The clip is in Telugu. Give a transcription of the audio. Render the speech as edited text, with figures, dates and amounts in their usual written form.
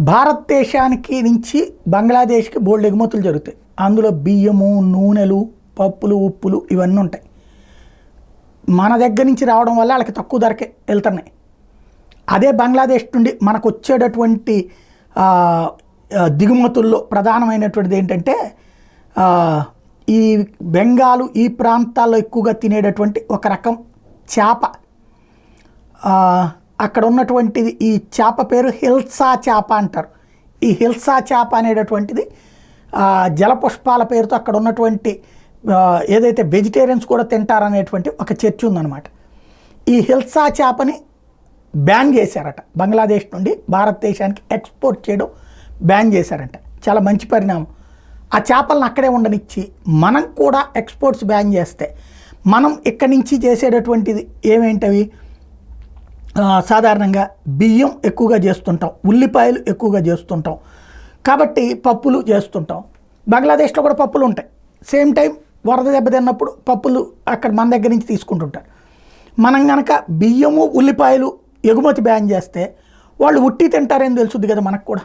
భారతదేశానికి నుంచి బంగ్లాదేశ్కి బోల్డ్ ఎగుమతులు జరుగుతాయి. అందులో బియ్యము, నూనెలు, పప్పులు, ఉప్పులు ఇవన్నీ ఉంటాయి. మన దగ్గర నుంచి రావడం వల్ల వాళ్ళకి తక్కువ ధరకే వెళ్తున్నాయి. అదే బంగ్లాదేశ్ నుండి మనకు వచ్చేటటువంటి దిగుమతుల్లో ప్రధానమైనటువంటిది ఏంటంటే ఈ బెంగాలు ఈ ప్రాంతాల్లో ఎక్కువగా తినేటటువంటి ఒక రకం చేప. అక్కడ ఉన్నటువంటిది ఈ చేప పేరు హిల్సా చేప అంటారు. ఈ హిల్సా చేప అనేటటువంటిది జలపుష్పాల పేరుతో అక్కడ ఉన్నటువంటి ఏదైతే వెజిటేరియన్స్ కూడా తింటారనేటువంటి ఒక చర్చ ఉందన్నమాట. ఈ హిల్సా చేపని బ్యాన్ చేశారట. బంగ్లాదేశ్ నుండి భారతదేశానికి ఎక్స్పోర్ట్ చేయడం బ్యాన్ చేశారట. చాలా మంచి పరిణామం. ఆ చేపలను అక్కడే ఉండనిచ్చి మనం కూడా ఎక్స్పోర్ట్స్ బ్యాన్ చేస్తే మనం ఇక్కడి నుంచి చేసేటటువంటిది ఏమేంటవి, సాధారణంగా బియ్యం ఎక్కువగా చేస్తుంటాం, ఉల్లిపాయలు ఎక్కువగా చేస్తుంటాం, కాబట్టి పప్పులు చేస్తుంటాం. బంగ్లాదేశ్లో కూడా పప్పులు ఉంటాయి. సేమ్ టైం వరద దెబ్బతిన్నప్పుడు పప్పులు అక్కడ మన దగ్గర నుంచి తీసుకుంటుంటారు. మనం కనుక బియ్యము, ఉల్లిపాయలు ఎగుమతి బ్యాన్ చేస్తే వాళ్ళు ఉట్టి తింటారని తెలుసుద్ది కదా మనకు కూడా.